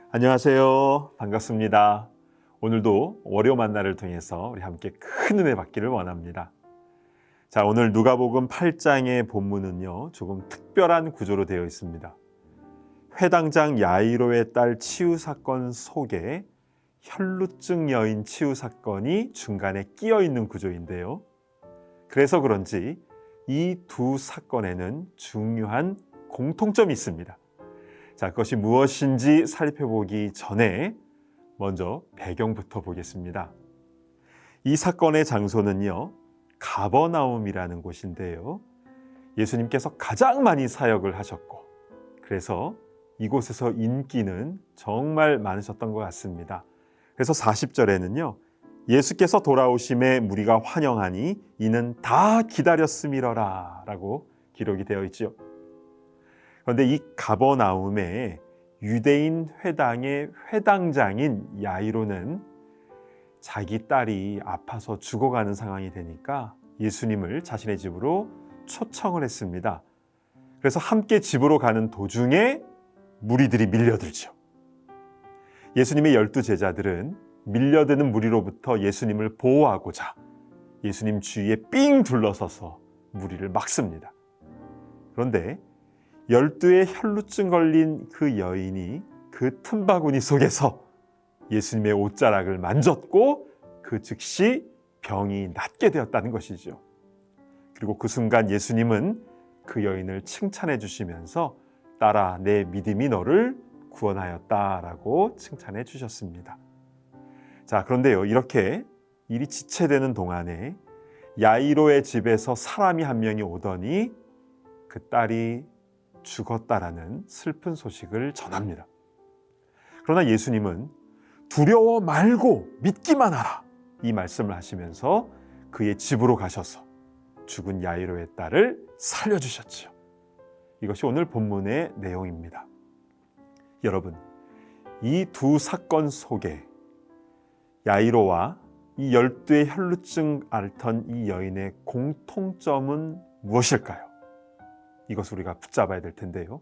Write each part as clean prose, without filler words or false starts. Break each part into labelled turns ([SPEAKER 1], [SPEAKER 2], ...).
[SPEAKER 1] 안녕하세요. 반갑습니다. 오늘도 월요 만나를 통해서 우리 함께 큰 은혜 받기를 원합니다. 자, 오늘 누가복음 8장의 본문은요, 조금 특별한 구조로 되어 있습니다. 회당장 야이로의 딸 치유 사건 속에 혈루증 여인 치유 사건이 중간에 끼어 있는 구조인데요. 그래서 그런지 이 두 사건에는 중요한 공통점이 있습니다. 자, 그것이 무엇인지 살펴보기 전에 먼저 배경부터 보겠습니다. 이 사건의 장소는요, 가버나움이라는 곳인데요. 예수님께서 가장 많이 사역을 하셨고, 그래서 이곳에서 인기는 정말 많으셨던 것 같습니다. 그래서 40절에는요, 예수께서 돌아오심에 무리가 환영하니 이는 다 기다렸음이러라 라고 기록이 되어 있죠. 그런데 이 가버나움에 유대인 회당의 회당장인 야이로는 자기 딸이 아파서 죽어가는 상황이 되니까 예수님을 자신의 집으로 초청을 했습니다. 그래서 함께 집으로 가는 도중에 무리들이 밀려들죠. 예수님의 12 제자들은 밀려드는 무리로부터 예수님을 보호하고자 예수님 주위에 삥 둘러서서 무리를 막습니다. 그런데 12의 혈루증 걸린 그 여인이 그 틈바구니 속에서 예수님의 옷자락을 만졌고 그 즉시 병이 낫게 되었다는 것이죠. 그리고 그 순간 예수님은 그 여인을 칭찬해 주시면서 딸아, 내 믿음이 너를 구원하였다라고 칭찬해 주셨습니다. 자, 그런데요, 이렇게 일이 지체되는 동안에 야이로의 집에서 사람이 한 명이 오더니 그 딸이 죽었다라는 슬픈 소식을 전합니다. 그러나 예수님은 두려워 말고 믿기만 하라, 이 말씀을 하시면서 그의 집으로 가셔서 죽은 야이로의 딸을 살려주셨지요. 이것이 오늘 본문의 내용입니다. 여러분, 이 두 사건 속에 야이로와 이 12의 혈루증 앓던 이 여인의 공통점은 무엇일까요? 이것을 우리가 붙잡아야 될 텐데요.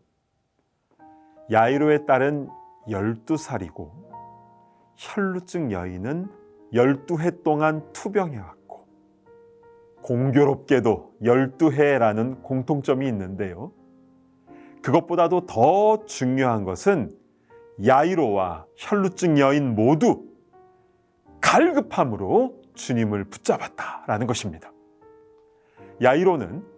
[SPEAKER 1] 야이로의 딸은 12살이고 혈루증 여인은 12해 동안 투병해왔고 공교롭게도 12해라는 공통점이 있는데요. 그것보다도 더 중요한 것은 야이로와 혈루증 여인 모두 갈급함으로 주님을 붙잡았다라는 것입니다. 야이로는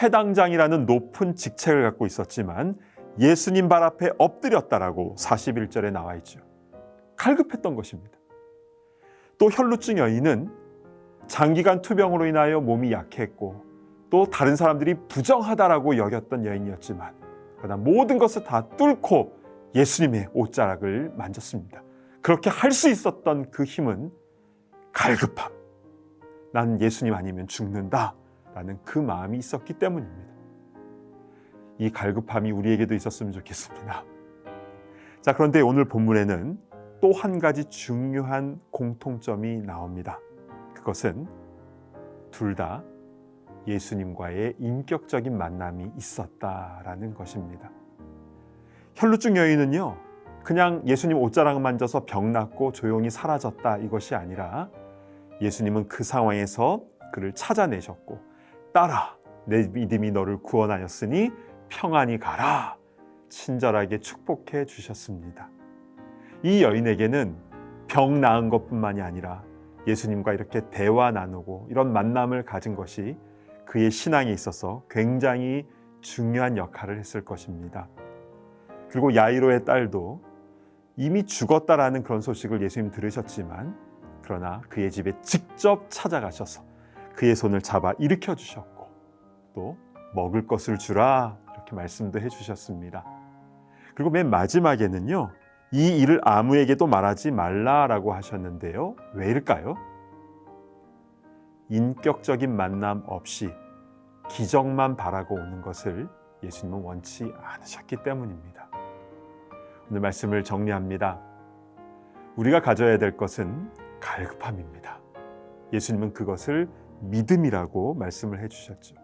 [SPEAKER 1] 회당장이라는 높은 직책을 갖고 있었지만 예수님 발 앞에 엎드렸다라고 41절에 나와 있죠. 갈급했던 것입니다. 또 혈루증 여인은 장기간 투병으로 인하여 몸이 약했고 또 다른 사람들이 부정하다라고 여겼던 여인이었지만 그러나 모든 것을 다 뚫고 예수님의 옷자락을 만졌습니다. 그렇게 할 수 있었던 그 힘은 갈급함, 난 예수님 아니면 죽는다 라는 그 마음이 있었기 때문입니다. 이 갈급함이 우리에게도 있었으면 좋겠습니다. 자, 그런데 오늘 본문에는 또 한 가지 중요한 공통점이 나옵니다. 그것은 둘 다 예수님과의 인격적인 만남이 있었다라는 것입니다. 혈루증 여인은요, 그냥 예수님 옷자락을 만져서 병 낫고 조용히 사라졌다, 이것이 아니라 예수님은 그 상황에서 그를 찾아내셨고 딸아, 내 믿음이 너를 구원하였으니 평안히 가라, 친절하게 축복해 주셨습니다. 이 여인에게는 병 나은 것뿐만이 아니라 예수님과 이렇게 대화 나누고 이런 만남을 가진 것이 그의 신앙에 있어서 굉장히 중요한 역할을 했을 것입니다. 그리고 야이로의 딸도 이미 죽었다라는 그런 소식을 예수님 들으셨지만 그러나 그의 집에 직접 찾아가셔서 그의 손을 잡아 일으켜 주셨고 또 먹을 것을 주라, 이렇게 말씀도 해주셨습니다. 그리고 맨 마지막에는요, 이 일을 아무에게도 말하지 말라라고 하셨는데요. 왜일까요? 인격적인 만남 없이 기적만 바라고 오는 것을 예수님은 원치 않으셨기 때문입니다. 오늘 말씀을 정리합니다. 우리가 가져야 될 것은 갈급함입니다. 예수님은 그것을 믿음이라고 말씀을 해주셨죠.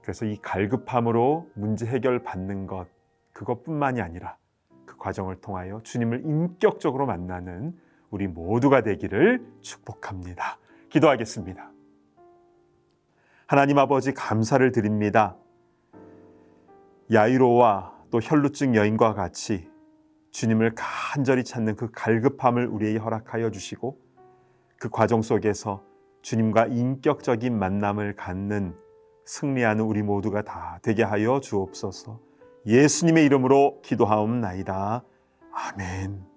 [SPEAKER 1] 그래서 이 갈급함으로 문제 해결 받는 것, 그것뿐만이 아니라 그 과정을 통하여 주님을 인격적으로 만나는 우리 모두가 되기를 축복합니다. 기도하겠습니다. 하나님 아버지, 감사를 드립니다. 야이로와 또 혈루증 여인과 같이 주님을 간절히 찾는 그 갈급함을 우리에게 허락하여 주시고, 그 과정 속에서 주님과 인격적인 만남을 갖는 승리하는 우리 모두가 다 되게 하여 주옵소서. 예수님의 이름으로 기도하옵나이다. 아멘.